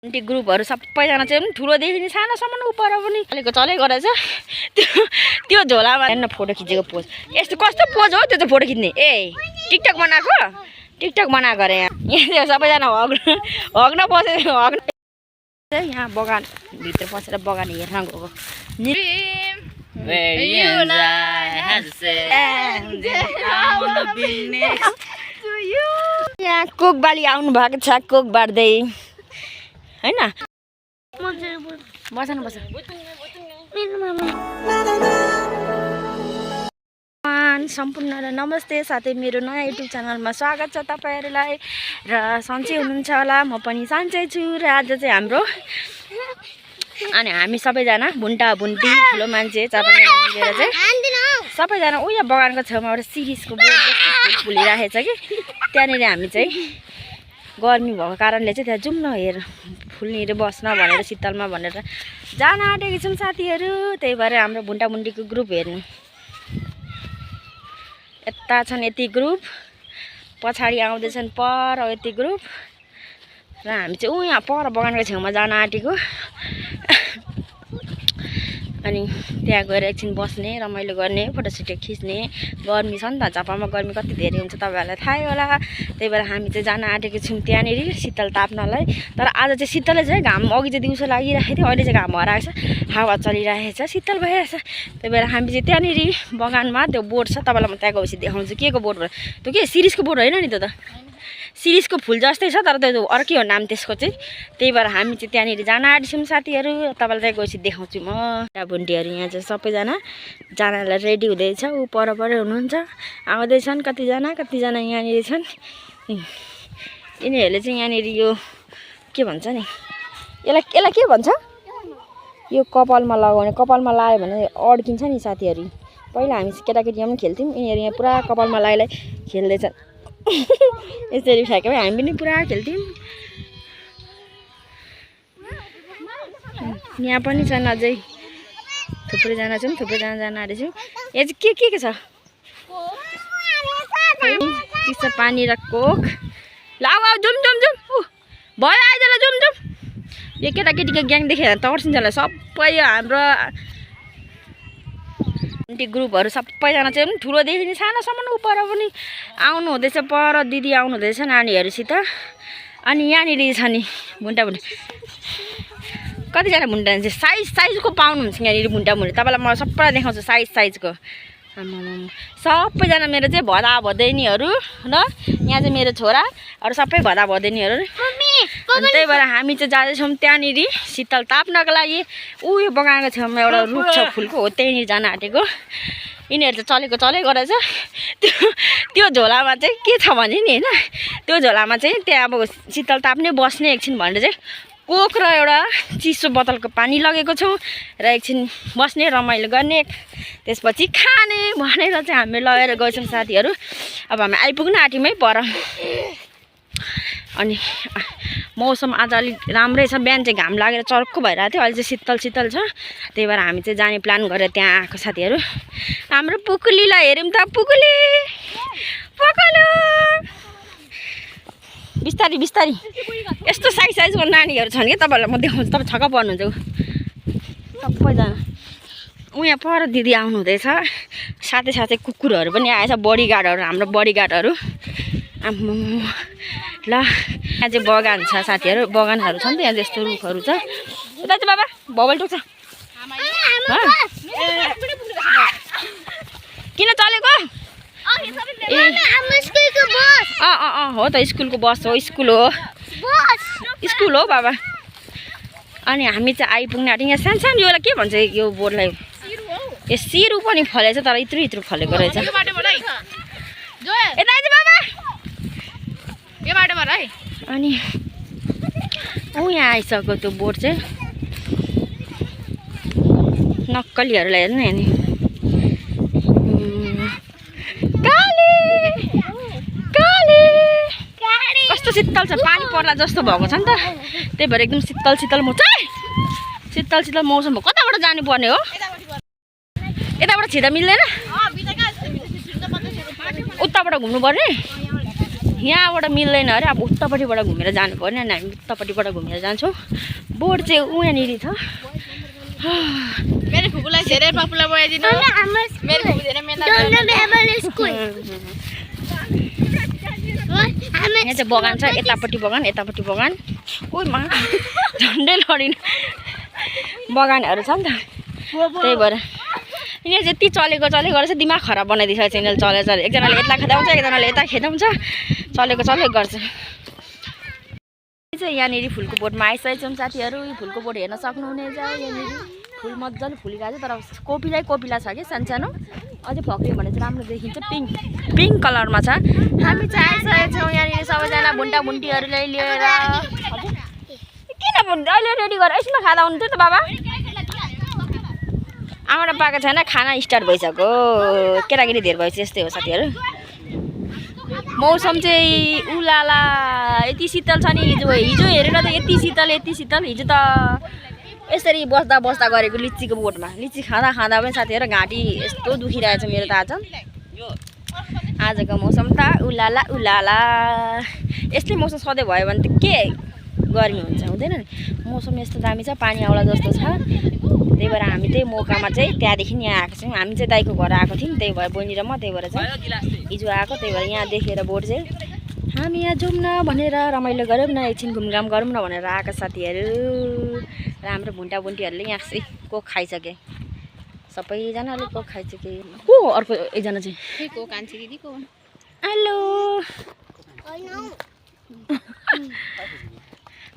T ग्रुपहरु सबैजना चाहिँ ठुलोदेखि नि सानोसम्म उपर पनि अलिको चलेको रहेछ। त्यो झोलामा हेर्न फोटो खिचेको पोज। यस्तो कस्तो पोज हो त्यो त फोटो खिच्ने? ए टिकटक बनाएको? टिकटक बनाएको अरे यहाँ सबैजना हग्न बसेको हग्न। यहाँ बगान भित्र पसेर बगान हेर्न गएको। यहाँ कोकबाली आउनु भएको छ, कोक बाड्दै हैन? बसन सम्पूर्णलाई नमस्ते। साथै मेरो नयाँ युट्युब च्यानलमा स्वागत छ तपाईहरुलाई। र सन्चै हुनुहुन्छ होला, म पनि सन्चै छु। र आज चाहिँ हाम्रो अनि हामी सबैजना बुन्टा बुन्टी ठुलो मान्छे चारजना मिलेर चाहिँ सबैजना उयो बगानको छेउमा एउटा सिरिजको बोर्ड फुलिरहेछ कि त्यहाँनिर हामी चाहिँ गर्मी भएको कारणले चाहिँ त्यहाँ जाउँ न हेर फुल्नेर बस्न भनेर शीतलमा भनेर जान आँटेको छौँ साथीहरू। त्यही भएर हाम्रो बुन्टा बुन्टीको ग्रुप हेर्नु यता छन् यति ग्रुप, पछाडि आउँदैछन् पर यति ग्रुप र हामी चाहिँ यहाँ पर बगानको छेउमा जान आँटेको। अनि त्यहाँ गएर एकछिन बस्ने, रमाइलो गर्ने, फोटोसुट खिच्ने। गर्मी छ नि त, झापामा गर्मी कति धेरै हुन्छ तपाईहरुलाई थाहै होला। त्यही भएर हामी चाहिँ जान आँटेको छौँ त्यहाँनिर शीतल ताप्नलाई। तर आज चाहिँ शीतलै चाहिँ घाम अघि चाहिँ दिउँसो लागिरहेको थियो, अहिले चाहिँ घाम हराएको छ, हावा चलिरहेको छ, शीतल भइरहेछ। त्यही भएर हामी चाहिँ त्यहाँनिर बगानमा त्यो बोर्ड छ, तपाईँलाई म त्यहाँ गएपछि देखाउँछु के को बोर्ड भयो। त्यो के सिरिजको बोर्ड होइन नि त्यो त, सिरिजको फुल जस्तै छ तर त्यो अर्कै हो नाम त्यसको चाहिँ। त्यही भएर हामी चाहिँ त्यहाँनिर जान आँटेछौँ साथीहरू, तपाईँलाई त्यहाँ गएपछि देखाउँछु म। बुन्टीहरू यहाँ चाहिँ सबैजना जानलाई रेडी हुँदैछ, ऊ पर हुनुहुन्छ, आउँदैछन् कतिजना यहाँनिर छन्। यिनीहरूले चाहिँ यहाँनिर यो के भन्छ नि, यसलाई के भन्छ, यो कपालमा लगाउने, कपालमा लगायो भने अड्किन्छ नि साथीहरू। पहिला हामी केटाकेटीमा पनि खेल्थ्यौँ, यिनीहरू यहाँ पुरा कपालमा लगाइलाई खेल्दैछन्। यसरी फ्याँक्यो हामी पनि पुरा खेल्थ्यौँ। यहाँ पनि छन् अझै थुप्रैजना छौँ, थुप्रैजना जान आँटेछौँ। यहाँ चाहिँ के छ, चिसो पानी र कोक। ल अब जाउँ भयो आइज ल जाउँ। यो केटाकेटीको ग्याङ देखेर तर्सिन्छ होला सबै। हाम्रो ग्रुपहरु सबैजना चाहिँ ठुलोदेखि नि सानोसम्म उपर पनि आउनु हुँदैछ। पर दिदी आउनु हुँदैछ नानीहरूसित। अनि यहाँनिर छ नि बुन्टा बुन्टी कतिजना बुन्टा चाहिँ साइजको पाउनुहुन्छ यहाँनिर बुन्टा बुन्टी। तपाईँलाई म सबैलाई देखाउँछु साइजको। सबैजना मेरो चाहिँ भदा भदैनीहरू र यहाँ चाहिँ मेरो छोरा अरू सबै भदा भदैनीहरू। अनि त्यही भएर हामी चाहिँ जाँदैछौँ त्यहाँनिर शीतल ताप्नको लागि। उयो बगानको छेउमा एउटा रुख छ फुलको, हो त्यहीँनिर जान आँटेको। यिनीहरू चाहिँ चलेको रहेछ। त्यो झोलामा चाहिँ के छ भने नि होइन, त्यो झोलामा चाहिँ त्यहाँ अब शीतल ताप्ने बस्ने एकछिन भनेर चाहिँ कोक र एउटा चिसो बोतलको पानी लगेको छौँ र एकछिन बस्ने रमाइलो गर्ने त्यसपछि खाने भनेर चाहिँ हामी लगेर गएछौँ साथीहरू। अब हामी आइपुग्न आँट्यौँ पर। अनि मौसम आज अलिक राम्रै छ, बिहान चाहिँ घाम लागेर चर्को भइरहेको थियो, अहिले चाहिँ शीतल छ। त्यही भएर हामी चाहिँ जाने प्लान गरेर त्यहाँ आएको साथीहरू। हाम्रो पुकुलीलाई हेऱ्यौँ त, पुकुली बिस्तारी यस्तो साइजको नानीहरू छन् कि तपाईँहरूलाई म देखाउँछु, तपाईँ छक्क पर्नुहुन्छ। सबैजना यहाँ पर दिदी आउनु हुँदैछ, साथै कुकुरहरू पनि आएछ, बडीगार्डहरू, हाम्रो बडीगार्डहरू। आम्मो ल यहाँ चाहिँ बगान छ साथीहरू, बगानहरू छ नि त यहाँ त्यस्तो रुखहरू छ। यता चाहिँ बाबा बबल टोक्छ किन चलेको? हो त स्कुलको बस हो, स्कुल हो बाबा। अनि हामी चाहिँ आइपुग्ने आँट्यौँ। यहाँ सानो योलाई के भन्छ यो बोर्डलाई? यो सिरु पनि फलेछ तर इत्रु फलेको रहेछ। अनि यहाँ आइसक्यो त्यो बोर्ड चाहिँ। नक्कलीहरूलाई हेर्नु नि, कस्तो शीतल छ, पानी पर्ला जस्तो भएको छ नि त। त्यही भएर एकदम शीतल मौसम भयो। कताबाट जानु पर्ने हो? यताबाट छिर्दा मिल्दैन, उताबाट घुम्नु पर्ने। यहाँबाट मिल्दैन अरे अब उतापट्टिबाट घुमेर जानु पर्ने अनि हामी उतापट्टिबाट घुमेर जान्छौँ बोट चाहिँ यहाँनिर छ मेरो फुपूलाई धेरै पपुलर बनाइदिनु मेरो फुपू धेरै मेहनत यहाँ चाहिँ बगान छ यतापट्टि बगान ओइ मा झन्डै लडिनु बगानहरू छ नि त त्यही भएर यहाँ यति चलेको रहेछ दिमाग खराब बनाइदिन्छ च्यानल चले एकजनाले यता खेदाउँछ एकजनाले यता खेदाउँछ चलेको गर्छ चाहिँ यहाँनिर फुलको बोटमा आइसकेको छौँ साथीहरू फुलको बोट हेर्न सक्नुहुनेछ यहाँनिर फुल मजाले फुलिरहेको छ तर कोपिला छ कि सानो अझै फक्रियो भने चाहिँ राम्रो देखिन्छ पिङ्क कलरमा छ हामी चाहिँ आइसकेको छौँ यहाँनिर सबैजना भुन्टाभुन्टीहरूलाई लिएर किन अहिले रेडी गरेर यसमा खाँदा हुन्थ्यो त बाबा आमाले पाएको छैन खाना स्टार्ट भइसक्यो केटाकेटी धेरै भएपछि यस्तै हो साथीहरू मौसम चाहिँ उलाला यति शीतल छ नि हिजो हेरेर त यति शीतल हिजो त यसरी बस्दा गरेको लिचीको बोटमा लिची खाँदा पनि साथीहरू घाँटी यस्तो दुखिरहेछ मेरो त आजको मौसम त उलाला यस्तै मौसम सधैँ भयो भने त के गर्मी हुन्छ हुँदैन नि मौसम यस्तो दामी छ पानी आउला जस्तो छ त्यही भएर हामी त्यही मौकामा चाहिँ त्यहाँदेखि यहाँ आएको छौँ हामी चाहिँ दाइको घर आएको थियौँ त्यही भएर बहिनी र म त्यही भएर चाहिँ हिजो आएको त्यही भएर यहाँ देखेर बोट चाहिँ हामी यहाँ जाउँ न भनेर रमाइलो गरौँ न एकछिन घुमघाम गरौँ न भनेर आएको साथीहरू राम्रो भुन्टाभुन्टीहरूले यहाँ चाहिँ कोक खाइसके सबैजनाले कोक खाइसके को अर्को एकजना चाहिँ हेलो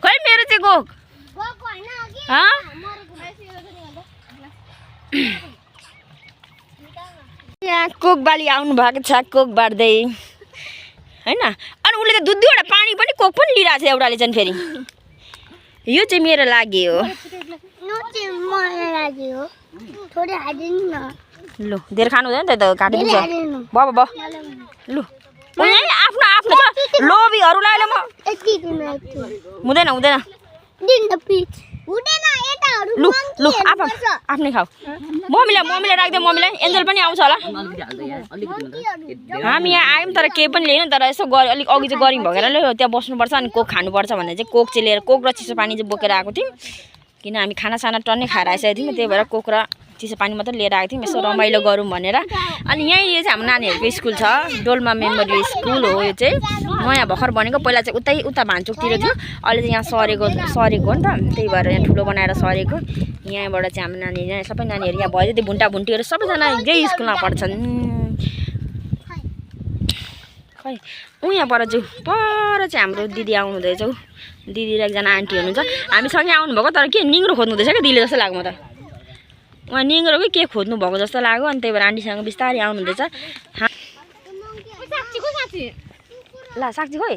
खोइ मेरो चाहिँ कोक यहाँ कोक बाली आउनु भएको छ कोक बाँड्दै होइन अनि उसले त दुईवटा पानी पनि कोक पनि लिइरहेको छ एउटाले चाहिँ फेरि यो चाहिँ मेरो लागि हो लु धेरै खानु हुँदैन त काटिदिन्छ बाबा लु आफ्नो छ लोभीहरूलाई म हुँदैन लु आफ्नै खाऊ मम्मीलाई राख्दै मम्मीलाई एन्जल पनि आउँछ होला हामी यहाँ आयौँ तर केही पनि लिएन तर यसो अलिक अघि चाहिँ गरिम भएर त्यहाँ बस्नुपर्छ अनि कोक खानुपर्छ भनेर चाहिँ कोक चाहिँ लिएर कोक र चिसो पानी चाहिँ बोकेर आएको थियौँ किन हामी खानासाना टन्नै खाएर आइसकेको थियौँ त्यही भएर कोक र चिसो पानी मात्रै लिएर आएको थियौँ यसो रमाइलो गरौँ भनेर अनि यहीँ चाहिँ हाम्रो नानीहरूको स्कुल छ डोल्मा मेमोरियल स्कुल हो यो चाहिँ नयाँ भर्खर बनेको पहिला चाहिँ उता भान्चोकतिर थियो अहिले चाहिँ यहाँ सरेको हो नि त त्यही भएर यहाँ ठुलो बनाएर सरेको यहाँबाट चाहिँ हाम्रो नानीहरू सबै नानीहरू यहाँ भयो त्यो भुन्टाभुन्टीहरू सबैजना यही स्कुलमा पढ्छन् खै यहाँ पर चाहिँ हाम्रो दिदी आउनु हुँदैछ दिदी र एकजना आन्टी हुनुहुन्छ हामीसँगै आउनुभएको तर के निङ्ग्रो खोज्नु हुँदैछ क्या दिदीले जस्तो लाग्यो म त उहाँ निङ्ग्रो कि के खोज्नु भएको जस्तो लाग्यो अनि त्यही भएर आन्टीसँग बिस्तारै आउनु हुँदैछ ल साक्षी खोइ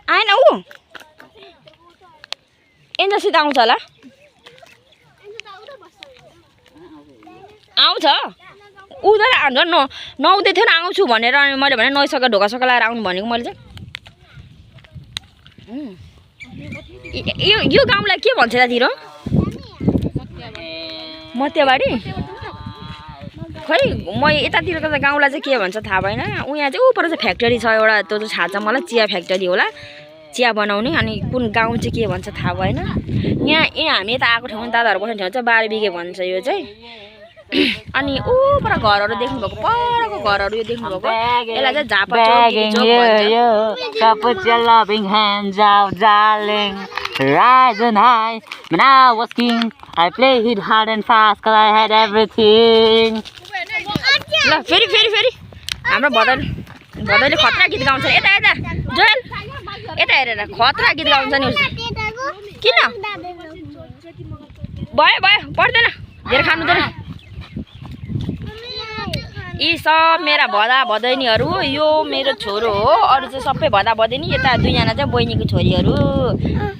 आएन ऊ एन्जलसित आउँछ होला आउँछ उता झन् नआउँदै थियो आउँछु भनेर अनि मैले भने नुहाइसकेर ढोकासोका लगाएर आउनु भनेको मैले चाहिँ यो गाउँलाई के भन्छ यतातिर मत्यबारी खै म यतातिरको त गाउँलाई चाहिँ के भन्छ थाहा भएन उहाँ चाहिँ ऊपर चाहिँ फ्याक्ट्री छ एउटा त्यो चाहिँ थाहा छ मलाई चिया फ्याक्ट्री होला चिया बनाउने अनि कुन गाउँ चाहिँ के भन्छ थाहा भएन यहाँ हामी यता आएको ठाउँमा दादाहरू बस्ने ठाउँ चाहिँ 12 बिघे भन्छ यो चाहिँ अनि ऊपर घरहरू देख्नुभएको परको घरहरू यो देख्नुभएको यसलाई चाहिँ Jhapa Rise and high, when I was king, I played hard and fast cause I had everything. ल फेरि हाम्रो भदैले खतरा गीत गाउँछ यता जोयल यता हेरेर खतरा गीत गाउँछ नि किन भयो पर्दैन धेरै खानु हुँदैन यी सब मेरा भदैनीहरू हो यो मेरो छोरो हो अरू चाहिँ सबै भदैनी यता दुईजना चाहिँ बहिनीको छोरीहरू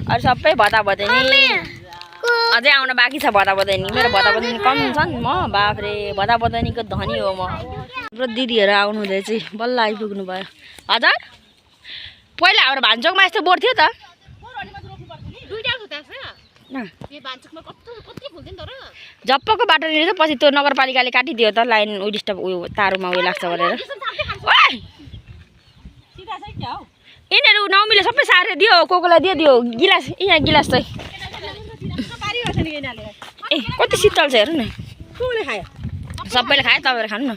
अरू सबै भदैनी अझै आउन बाँकी छ भदैनी मेरो भदैनी कम छन् म बाफ्रे भदैनीको धनी हो म हाम्रो दिदीहरू आउनु हुँदैछ बल्ल आइपुग्नु भयो हजुर पहिला हाम्रो भान्चोकमा यस्तो बोर्ड थियो त झप्पको बाटो रहेछ पछि त्यो नगरपालिकाले काटिदियो त लाइन डिस्टर्ब उयो तारुमा उयो लाग्छ भनेर यिनीहरू नौमीले सबै सारेर दियो कोकोलाई दियो गिलास यहाँ गिलास चाहिँ ए कति शीतल छ हेर्नु न सबैले खायो तपाईँहरू खानु न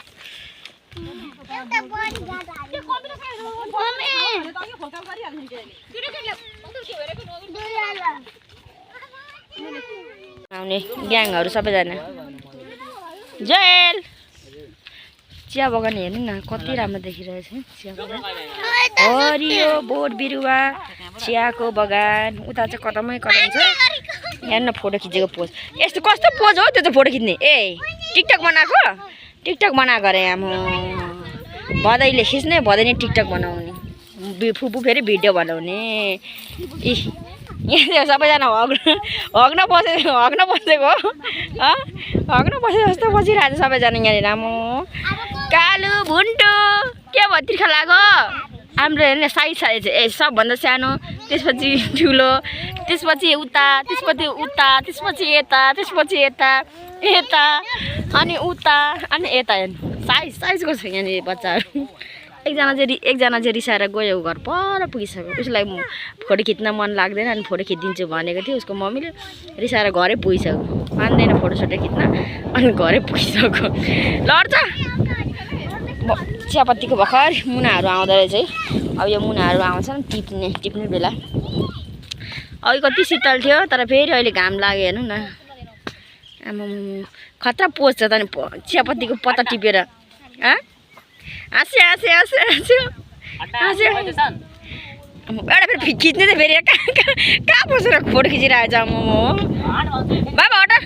आउने ग्याङहरू सबैजना जयल चिया बगान हेर्नु न कति राम्रो देखिरहेछ चिया बगान हरियो बोट बिरुवा चियाको बगान उता चाहिँ कदमै कदम छ हेर्न फोटो खिचेको पोज यस्तो कस्तो पोज हो त्यो चाहिँ फोटो खिच्ने ए टिकटक बनाएको अरे आमा भदैले खिच्ने भदैले टिकटक बनाउने फुपू फेरि भिडियो बनाउने इ यहाँ सबैजना हग्न बसेको हग्न बसे जस्तो बसिरहेको छ सबैजना यहाँनिर म कालु भुन्टो के भयो तिर्खा लाग्यो हाम्रो हेर्ने साइज साइज ए सबभन्दा सानो त्यसपछि ठुलो त्यसपछि उता त्यसपछि यता अनि उता अनि यता हेर्नु साइजको छ यहाँनिर बच्चाहरू एकजना चाहिँ रिसाएर गयो घर पर पुगिसक्यो उसलाई फोटो खिच्न मन लाग्दैन अनि फोटो खिचिदिन्छु भनेको थियो उसको मम्मीले रिसाएर घरै पुगिसक्यो मान्दैन फोटोसोटो खिच्न अनि घरै पुगिसक्यो लड्छ चियापत्तीको भर्खर मुनाहरू आउँदो रहेछ है अब यो मुनाहरू आउँछन् टिप्ने बेला अघि कति शीतल थियो तर फेरि अहिले घाम लाग्यो हेर्नु न आमा खतरा पोज छ त नि चियापत्तीको पत्ता टिपेर हाँस्यो एउटा फेरि खिच्ने चाहिँ फेरि कहाँ बसेर फोटो खिचिरहेछ मोमो बाबा हटा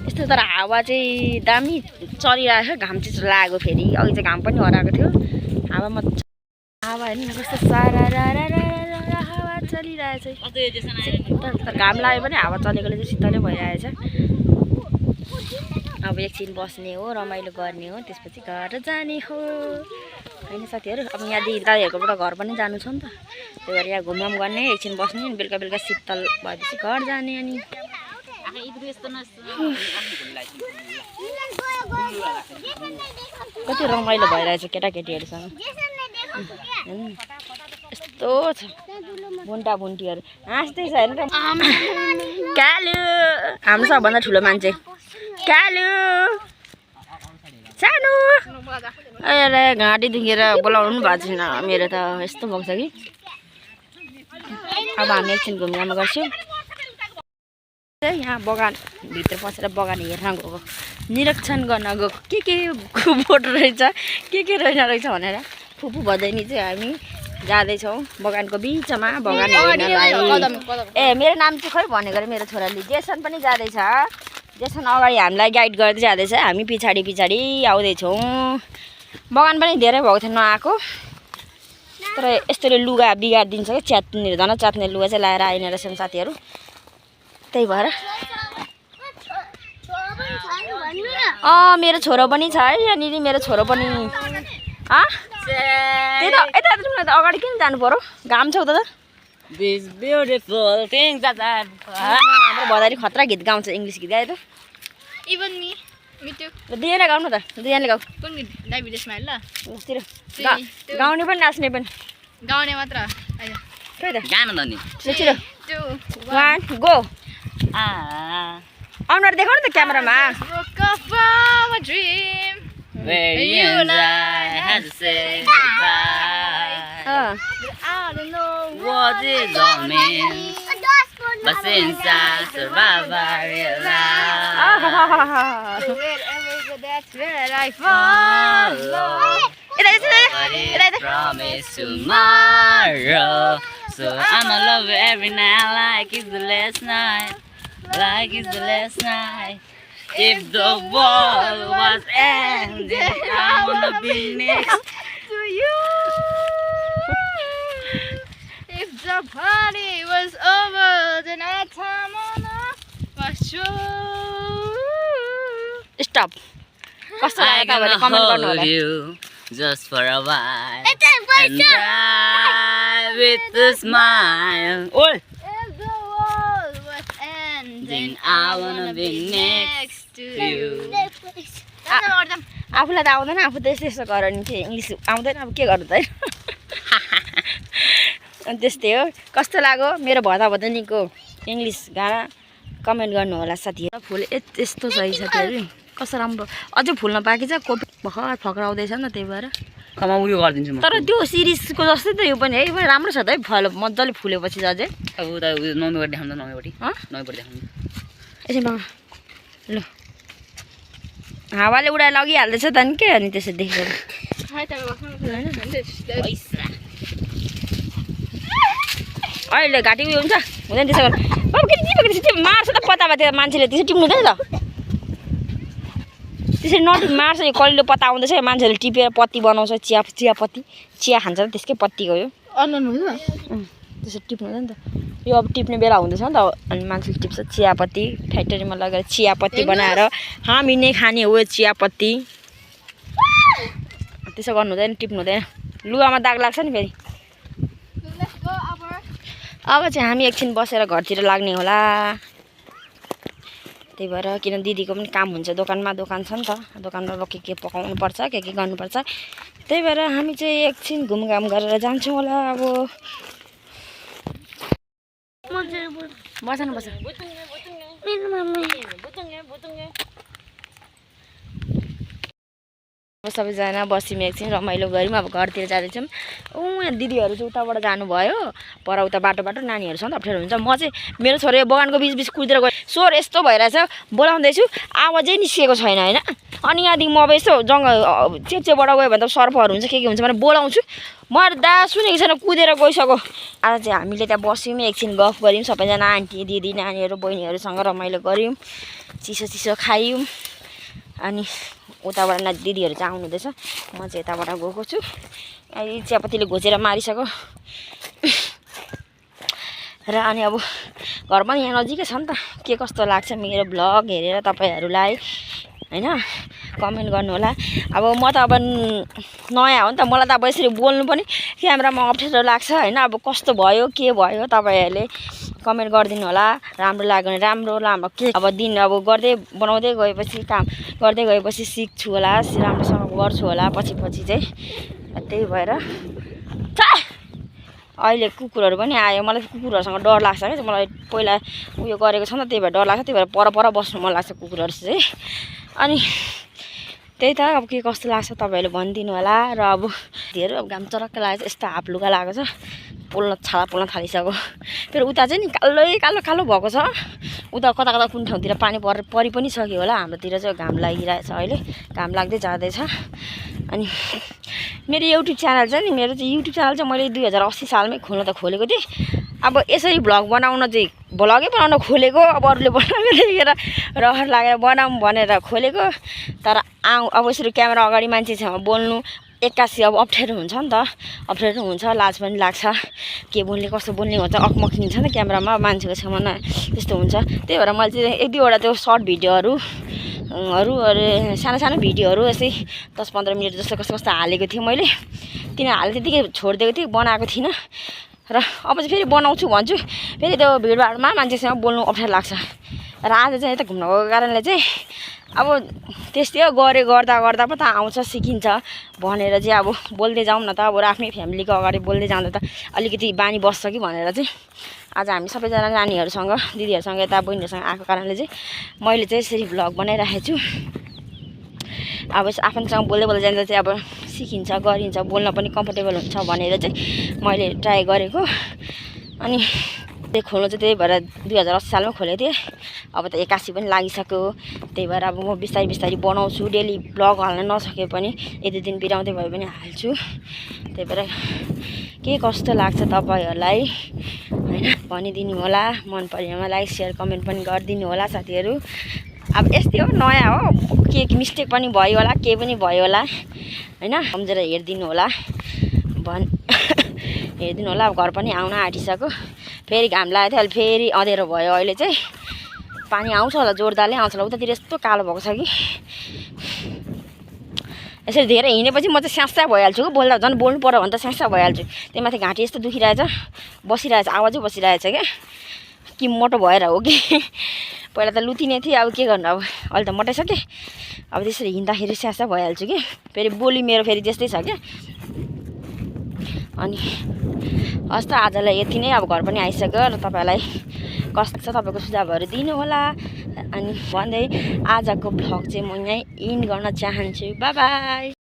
यस्तो तर हावा चाहिँ दामी चलिरहेको घाम चाहिँ लाग्यो फेरि अघि चाहिँ घाम पनि हराएको थियो हावा हेर्नु न कस्तो सारा हावा चलिरहेछ तर घाम लाग्यो भने हावा चलेकोले चाहिँ शीतलै भइरहेछ अब एकछिन बस्ने हो रमाइलो गर्ने हो त्यसपछि घर जाने हो होइन साथीहरू अब यहाँदेखि दादाहरूकोबाट घर पनि जानु छ नि त त्यही भएर यहाँ घुमघाम गर्ने एकछिन बस्ने बेलुका शीतल भएपछि घर जाने अनि कति रमाइलो भइरहेछ केटाकेटीहरूसँग यस्तो छ बुन्टा बुन्टीहरू हाँस्दै छ हेर्नु कालु हाम्रो सबभन्दा ठुलो मान्छे कालु सानो अहिले घाँटी दुखेर बोलाउनु भएको छैन मेरो त यस्तो भएको छ कि अब हामी एकछिन घुमघाम गर्छौँ यहाँ बगानभित्र पसेर बगान हेर्न गएको निरीक्षण गर्न गएको के बोट रहेछ के रहेछ भनेर फुपू भदैनी चाहिँ हामी जाँदैछौँ बगानको बिचमा बगान हेर्नलाई ए मेरो नाम चाहिँ खै भनेको रे मेरो छोराले जेसन पनि जाँदैछ जेसन अगाडि हामीलाई गाइड गर्दै जाँदैछ हामी पछाडि आउँदैछौँ बगान पनि धेरै भएको थियो नआएको तर यस्तोले लुगा बिगारिदिन्छ क्या च्यात्नेहरू धन च्यात्ने लुगा चाहिँ लाएर आएन रहेछन् साथीहरू त्यही भएर मेरो छोरो पनि छ है यहाँनिर मेरो छोरो पनि त्यही त यता अगाडि किन जानु पर्यो घाम छ उता त हाम्रो भदारी खतरा गीत गाउँछ इङ्ग्लिस गीत गायो त इभन मी टु दुईजना गाउनु त दुईजनाले गाउँ कुन गीत डायबिटिसमा ल उसतिर गाउने पनि नाच्ने पनि गाउने मात्र खै त गाना त नि छिटो 1 गो अनुहार देखाउनु त क्यामेरामा Where you and I had to say goodbye. I don't know What it all means, but since I survived, I realized wherever that's where I follow. Nobody promised tomorrow, so I'ma love you every night like it's the last night, like it's the last night. If the world was ending, I wanna be next to you. If the party was over, then our time on earth was through. Stop. I gonna hold you just for a while and die with a smile. Oi. If the world was ending, I wanna be next to you. आफूलाई त आउँदैन आफू त यस्तो गर नि चाहिँ English आउँदैन अब के गर्नु त अनि त्यस्तै हो कस्तो लाग्यो मेरो भदाभदनीको इङ्ग्लिस गाना कमेन्ट गर्नु होला साथीहरू फुल यस्तो छ है साथीहरू कस्तो राम्रो अझै फुल्न बाँकी छ कोपी भर्खर फक्राउँदैछ नि त त्यही भएर कमा उयो गरिदिन्छु म तर त्यो सिरिजको जस्तै त यो पनि है राम्रो छ त है फल मजाले फुलेपछि अझै अब उता उयो नौमीपट्टि देखाउनु नौमीपट्टि देखाउनु यसो ल हावाले उडाएर लगिहाल्दैछ त नि के अनि त्यसरी देखेर अहिले घाँटी उयो हुन्छ हुँदैन त्यसो भने अब किन टिपेको त्यो मार्छ त पत्तामा त्यो मान्छेले त्यसरी टिप्नु हुँदैन त त्यसरी नटिप मार्छ यो कलिलो पत्ता आउँदैछ मान्छेहरूले टिपेर पत्ती बनाउँछ चियापत्ती चिया खान्छ त्यसकै पत्ती गयो त्यसरी टिप्नु हुँदैन त यो अब टिप्ने बेला हुँदैछ नि त अनि मान्छेले टिप्छ चियापत्ती फ्याक्ट्रीमा लगेर चियापत्ती बनाएर हामी नै खाने हो चियापत्ती त्यसो गर्नु हुँदैन टिप्नु हुँदैन लुगामा दाग लाग्छ नि फेरि अब चाहिँ हामी एकछिन बसेर घरतिर लाग्ने होला त्यही भएर किन दिदीको पनि काम हुन्छ दोकान छ नि त दोकानमा अब के पकाउनु पर्छ के गर्नुपर्छ त्यही भएर हामी चाहिँ एकछिन घुमघाम गरेर जान्छौँ होला अब बस्नु सबैजना बस्यौँ एकछिन रमाइलो गऱ्यौँ अब घरतिर जाँदैछौँ यहाँ दिदीहरू चाहिँ उताबाट जानुभयो पर उता बाटो नानीहरूसँग अप्ठ्यारो हुन्छ म चाहिँ मेरो छोरो यो बगानको बिच कुदेर गएँ स्वर यस्तो भइरहेछ बोलाउँदैछु आवाजै निस्किएको छैन होइन अनि यहाँदेखि म अब यसो चेपचेबाट गयो भने त सर्फहरू हुन्छ के हुन्छ भने बोलाउँछु म दा सुनेको छैन कुदेर गइसक्यो आज चाहिँ हामीले त्यहाँ बस्यौँ एकछिन गफ गऱ्यौँ सबैजना आन्टी दिदी नानीहरू बहिनीहरूसँग रमाइलो गऱ्यौँ चिसो खायौँ अनि उताबाट दिदीहरू चाहिँ आउनुहुँदैछ म चाहिँ यताबाट गएको छु अहिले चियापत्तीले घोचेर मारिसक्यो र अनि अब घर पनि यहाँ नजिकै छ नि त के कस्तो लाग्छ मेरो भ्लग हेरेर तपाईँहरूलाई होइन कमेन्ट गर्नु होला अब म त अब नयाँ हो नि त मलाई त अब यसरी बोल्नु पनि क्यामेरामा अप्ठ्यारो लाग्छ होइन अब कस्तो भयो के भयो तपाईँहरूले कमेन्ट गरिदिनु होला राम्रो लाग्यो भने राम्रो राम्रो के अब दिन अब बनाउँदै गएपछि काम गर्दै गएपछि सिक्छु होला राम्रोसँग गर्छु होला पछि चाहिँ त्यही भएर अहिले कुकुरहरू पनि आयो मलाई कुकुरहरूसँग डर लाग्छ क्या मलाई पहिला उयो गरेको छ नि त त्यही भएर डर लाग्छ त्यही भएर पर बस्नु मन लाग्छ कुकुरहरू चाहिँ अनि त्यही त अब के कस्तो लाग्छ तपाईँहरूले भनिदिनु होला र अब धेरै अब घाम चरक्क लागेको छ यस्तो हाफ लुगा लागेको छ छाला पोल्न थालिसक्यो फेरि उता चाहिँ नि कालो भएको छ उता कता कुन ठाउँतिर पानी परि पनि सक्यो होला हाम्रोतिर चाहिँ घाम लागिरहेछ अहिले घाम लाग्दै जाँदैछ अनि मेरो युट्युब च्यानल चाहिँ नि मेरो चाहिँ युट्युब च्यानल चाहिँ मैले 2080 सालमै खोलेको थिएँ अब यसरी भ्लग बनाउन चाहिँ भ्लगै बनाउन खोलेको अब अरूले बनाएको देखेर रहर लागेर बनाऊँ भनेर खोलेको तर अब यसरी क्यामेरा अगाडि मान्छेसँग बोल्नु एक्कासी अब अप्ठ्यारो हुन्छ नि त अप्ठ्यारो हुन्छ लाज पनि लाग्छ के बोल्ने कस्तो बोल्ने हुन्छ अकमकिन्छ नि त क्यामेरामा मान्छेको छेउमा त्यस्तो हुन्छ त्यही भएर मैले चाहिँ 1-2वटा त्यो सर्ट भिडियोहरू सानो भिडियोहरू यस्तै 10-15 मिनट जस्तो कस्तो हालेको थिएँ मैले किन हालेँ त्यतिकै छोडिदिएको थिएँ बनाएको थिइनँ र अब चाहिँ फेरि बनाउँछु भन्छु फेरि त्यो भिडभाडमा मान्छेसँग बोल्नु अप्ठ्यारो लाग्छ र आज चाहिँ यता घुम्न गएको कारणले चाहिँ अब त्यस्तै हो गर्दा पो त आउँछ सिकिन्छ भनेर चाहिँ अब बोल्दै जाउँ न त अब आफ्नै फ्यामिलीको अगाडि बोल्दै जाँदा त अलिकति बानी बस्छ कि भनेर चाहिँ आज हामी सबैजना नानीहरूसँग दिदीहरूसँग यता बहिनीहरूसँग आएको कारणले चाहिँ मैले चाहिँ यसरी भ्लग बनाइराखेको छु अब आफन्तसँग बोल्दै जाँदा चाहिँ अब सिकिन्छ गरिन्छ बोल्न पनि कम्फर्टेबल हुन्छ भनेर चाहिँ मैले ट्राई गरेको अनि त्यो खोल्नु चाहिँ त्यही भएर 2080 सालमा खोलेको थिएँ अब त 81 पनि लागिसक्यो त्यही भएर अब म बिस्तारै बनाउँछु डेली भ्लग हाल्न नसके पनि 1-2 दिन बिराउँदै भए पनि हाल्छु त्यही भएर के कस्तो लाग्छ तपाईँहरूलाई होइन भनिदिनु होला मन परेमा लाइक सेयर कमेन्ट पनि गरिदिनु होला साथीहरू अब यस्तै हो नयाँ हो के मिस्टेक पनि भयो होला के पनि भयो होला होइन सम्झेर हेरिदिनु होला हेरिदिनु होला अब घर पनि आउन आँटिसक्यो फेरि घाम लागेको थियो अहिले फेरि अँधेरो भयो अहिले चाहिँ पानी आउँछ होला जोरदारले आउँछ होला उतातिर यस्तो कालो भएको छ कि यसरी धेरै हिँडेपछि म चाहिँ स्यास्या भइहाल्छु बोल्दा झन् बोल्नु पर्यो भने त स्यास्या भइहाल्छु त्यही माथि घाँटी यस्तो दुखिरहेछ बसिरहेछ आवाजै बसिरहेछ क्या कि मोटो भएर हो कि पहिला त लुतिने थिएँ अब के गर्नु अब अहिले त मोटाइसकेँ अब त्यसरी हिँड्दाखेरि स्यास्या भइहाल्छु कि फेरि बोली मेरो फेरि त्यस्तै छ क्या अनि हस् त आजलाई यति नै, अब घर पनि आइसक्यो र तपाईँहरूलाई कस्तो छ तपाईँको सुझावहरू दिनु होला अनि भन्दै आजको भ्लग चाहिँ म यहीँ इन्ड गर्न चाहन्छु। By by.